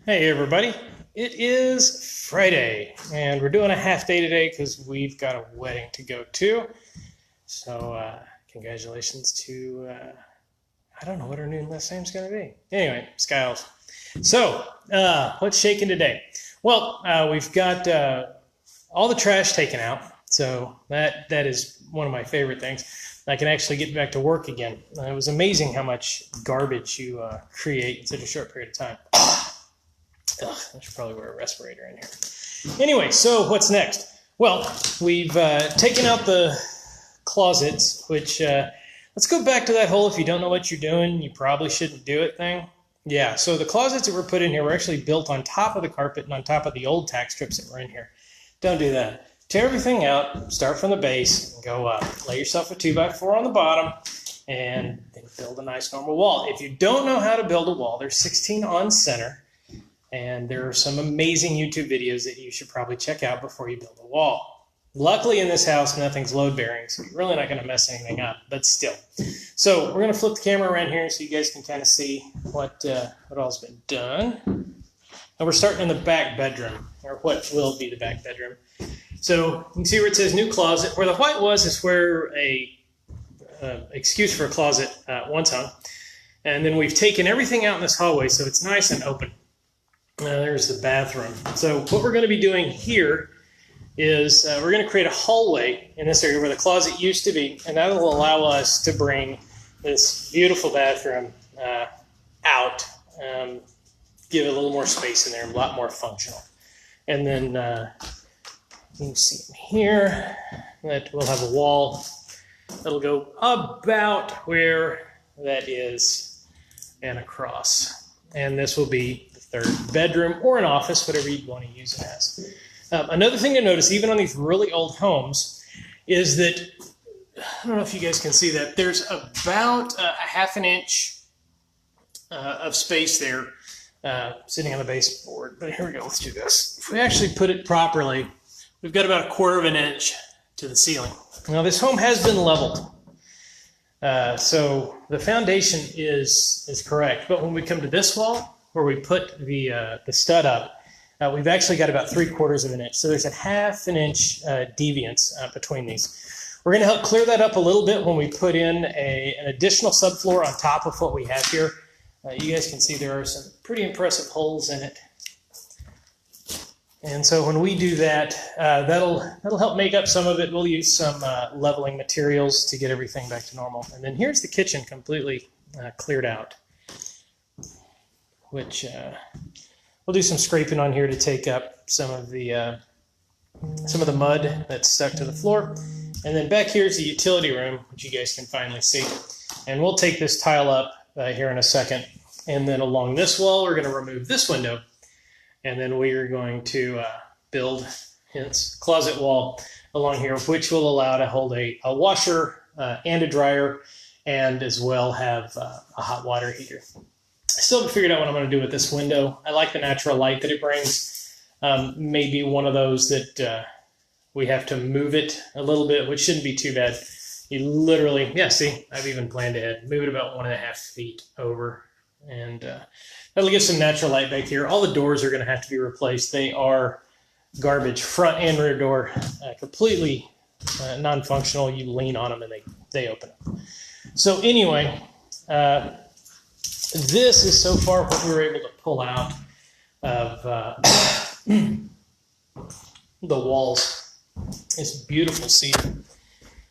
Hey everybody, it is Friday and we're doing a half day today because we've got a wedding to go to. So congratulations to, I don't know what her new last name's going to be. Anyway, Skiles. So what's shaking today? Well, we've got all the trash taken out. So that is one of my favorite things. I can actually get back to work again. It was amazing how much garbage you create in such a short period of time. Ugh, I should probably wear a respirator in here. Anyway, so what's next? Well, we've taken out the closets, which, let's go back to that whole if you don't know what you're doing, you probably shouldn't do it thing. Yeah, so the closets that were put in here were actually built on top of the carpet and on top of the old tack strips that were in here. Don't do that. Tear everything out, start from the base, and go up. Lay yourself a 2x4 on the bottom, and then build a nice normal wall. If you don't know how to build a wall, there's 16 on center. And there are some amazing YouTube videos that you should probably check out before you build a wall. Luckily in this house, nothing's load bearing, so you're really not going to mess anything up, but still. So we're going to flip the camera around here so you guys can kind of see what all's been done. And we're starting in the back bedroom, or what will be the back bedroom. So you can see where it says new closet. Where the white was is where a excuse for a closet once hung. And then we've taken everything out in this hallway so it's nice and open. There's the bathroom. So what we're going to be doing here is we're going to create a hallway in this area where the closet used to be, and that will allow us to bring this beautiful bathroom out, give it a little more space in there, a lot more functional. And then you can see in here that we'll have a wall that'll go about where that is and across. And this will be third bedroom or an office, whatever you'd want to use it as. Another thing to notice, even on these really old homes, is that, I don't know if you guys can see that, there's about a half an inch of space there sitting on the baseboard. But here we go, let's do this. If we actually put it properly, we've got about 1/4 of an inch to the ceiling. Now this home has been leveled. So the foundation is correct. But when we come to this wall, where we put the stud up, we've actually got about 3/4 of an inch. So there's a half an inch deviance between these. We're going to help clear that up a little bit when we put in an additional subfloor on top of what we have here. You guys can see there are some pretty impressive holes in it. And so when we do that, that'll help make up some of it. We'll use some leveling materials to get everything back to normal. And then here's the kitchen completely cleared out, which we'll do some scraping on here to take up some of the mud that's stuck to the floor. And then back here is the utility room, which you guys can finally see. And we'll take this tile up here in a second. And then along this wall, we're going to remove this window. And then we are going to build, hence, closet wall along here, which will allow to hold a washer and a dryer, and as well have a hot water heater. I still haven't figured out what I'm going to do with this window. I like the natural light that it brings. Maybe one of those that we have to move it a little bit, which shouldn't be too bad. You literally, yeah, see, I've even planned ahead. Move it about 1.5 feet over. And that'll give some natural light back here. All the doors are going to have to be replaced. They are garbage, front and rear door, completely non-functional. You lean on them and they open up. So anyway, this is so far what we were able to pull out of the walls. It's beautiful cedar.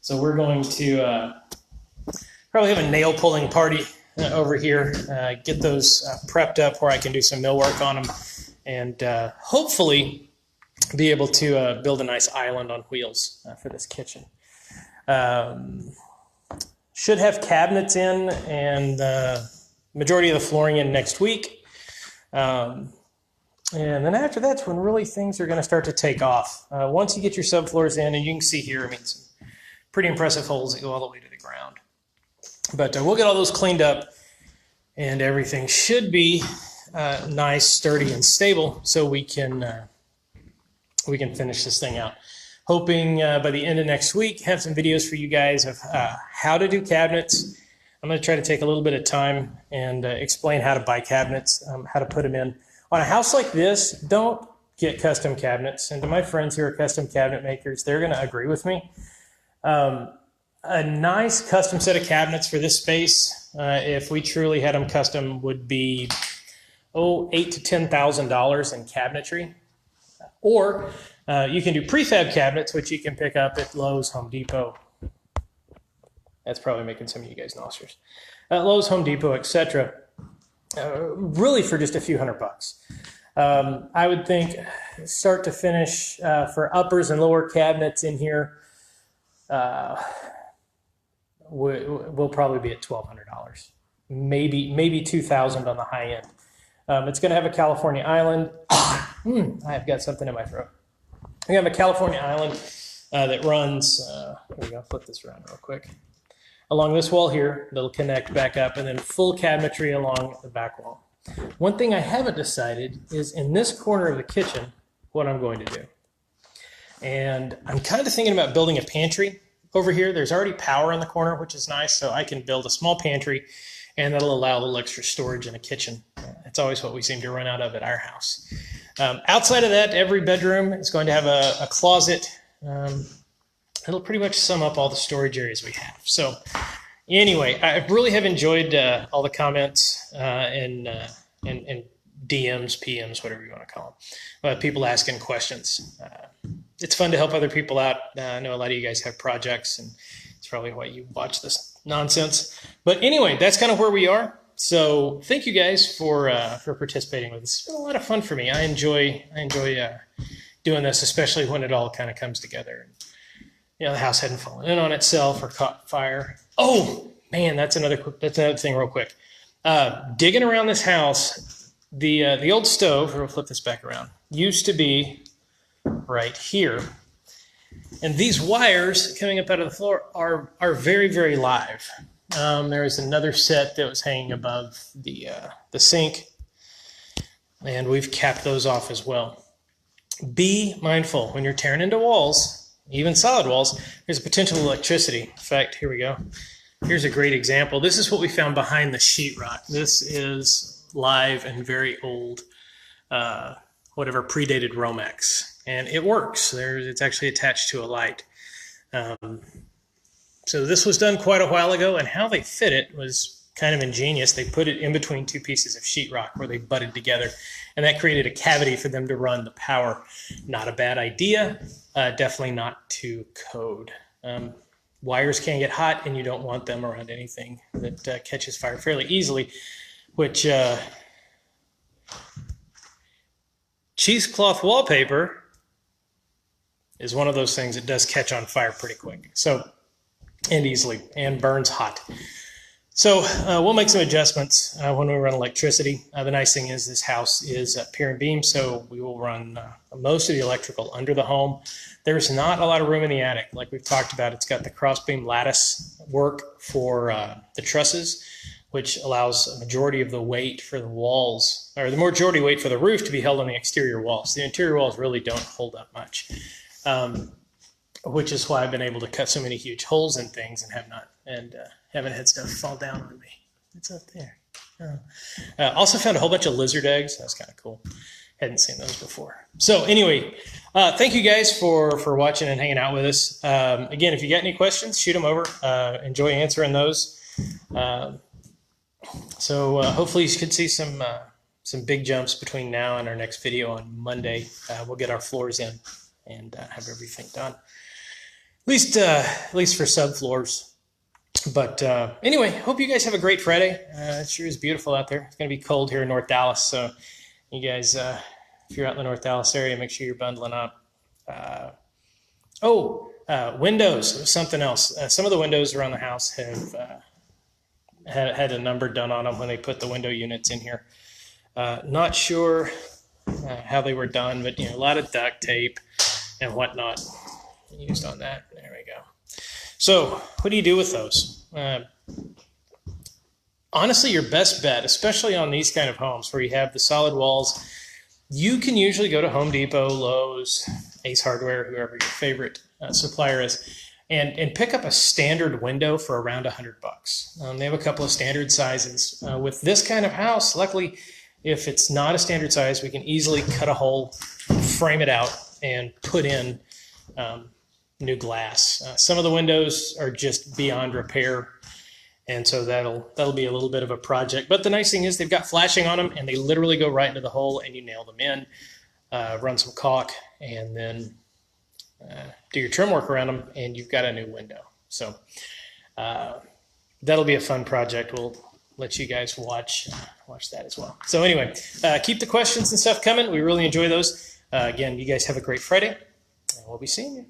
So we're going to probably have a nail pulling party over here, get those prepped up where I can do some millwork on them, and hopefully be able to build a nice island on wheels for this kitchen. Should have cabinets in and majority of the flooring in next week. And then after that's when really things are going to start to take off. Once you get your subfloors in, and you can see here, I mean, some pretty impressive holes that go all the way to the ground. But we'll get all those cleaned up, and everything should be nice, sturdy, and stable, so we can finish this thing out. Hoping by the end of next week, have some videos for you guys of how to do cabinets. I'm going to try to take a little bit of time and explain how to buy cabinets, how to put them in. On a house like this, don't get custom cabinets. And to my friends who are custom cabinet makers, they're going to agree with me. A nice custom set of cabinets for this space, if we truly had them custom, would be $8,000 to $10,000 in cabinetry. Or you can do prefab cabinets, which you can pick up at Lowe's, Home Depot. That's probably making some of you guys nauseous. Lowe's, Home Depot, etc. Really for just a few $100. I would think start to finish for uppers and lower cabinets in here, we'll probably be at $1,200, maybe $2,000 on the high end. It's going to have a California island. I've got something in my throat. We have a California island that runs. Here we go. Flip this around real quick. Along this wall here, that'll connect back up, and then full cabinetry along the back wall. One thing I haven't decided is in this corner of the kitchen what I'm going to do. And I'm kind of thinking about building a pantry over here. There's already power in the corner, which is nice, so I can build a small pantry, and that'll allow a little extra storage in a kitchen. It's always what we seem to run out of at our house. Outside of that, every bedroom is going to have a closet. It'll pretty much sum up all the storage areas we have. So anyway, I really have enjoyed all the comments and DMs, PMs, whatever you want to call them. People asking questions. It's fun to help other people out. I know a lot of you guys have projects, and it's probably why you watch this nonsense. But anyway, that's kind of where we are. So thank you guys for participating with us. It's been a lot of fun for me. I enjoy doing this, especially when it all kind of comes together. You know, the house hadn't fallen in on itself or caught fire. Oh man, that's another thing real quick. Digging around this house, the old stove, we'll flip this back around, used to be right here. And these wires coming up out of the floor are very, very live. There was another set that was hanging above the sink, and we've capped those off as well. Be mindful when you're tearing into walls, even solid walls, there's a potential electricity. In fact, here we go. Here's a great example. This is what we found behind the sheetrock. This is live and very old, whatever predated Romex, and it works. It's actually attached to a light. So this was done quite a while ago, and how they fit it was kind of ingenious. They put it in between two pieces of sheetrock where they butted together, and that created a cavity for them to run the power. Not a bad idea, definitely not to code. Wires can get hot, and you don't want them around anything that catches fire fairly easily, which cheesecloth wallpaper is one of those things that does catch on fire pretty quick. So, and easily, and burns hot. So we'll make some adjustments when we run electricity. The nice thing is this house is pier and beam, so we will run most of the electrical under the home. There's not a lot of room in the attic. Like we've talked about, it's got the crossbeam lattice work for the trusses, which allows a majority of the weight for the walls, or the majority weight for the roof to be held on the exterior walls. The interior walls really don't hold up much. Which is why I've been able to cut so many huge holes in things and haven't had stuff fall down on me. It's up there. Also found a whole bunch of lizard eggs. That's kind of cool. Hadn't seen those before. So anyway, thank you guys for watching and hanging out with us. Again, if you got any questions, shoot them over. Enjoy answering those. So hopefully you could see some big jumps between now and our next video on Monday. We'll get our floors in and have everything done. At least for subfloors. But anyway, hope you guys have a great Friday. It sure is beautiful out there. It's going to be cold here in North Dallas, so you guys, if you're out in the North Dallas area, make sure you're bundling up. Windows, something else. Some of the windows around the house have had a number done on them when they put the window units in here. Not sure how they were done, but a lot of duct tape and whatnot used on that. There we go. So what do you do with those? Honestly, your best bet, especially on these kind of homes where you have the solid walls, you can usually go to Home Depot, Lowe's, Ace Hardware, whoever your favorite supplier is, and pick up a standard window for around $100. They have a couple of standard sizes. With this kind of house, luckily, If it's not a standard size, we can easily cut a hole, frame it out, and put in new glass. Some of the windows are just beyond repair, and so that'll be a little bit of a project. But the nice thing is they've got flashing on them, and they literally go right into the hole, and you nail them in, run some caulk, and then do your trim work around them, and you've got a new window. So that'll be a fun project. We'll let you guys watch that as well. So anyway, keep the questions and stuff coming. We really enjoy those. Again, you guys have a great Friday, and we'll be seeing you.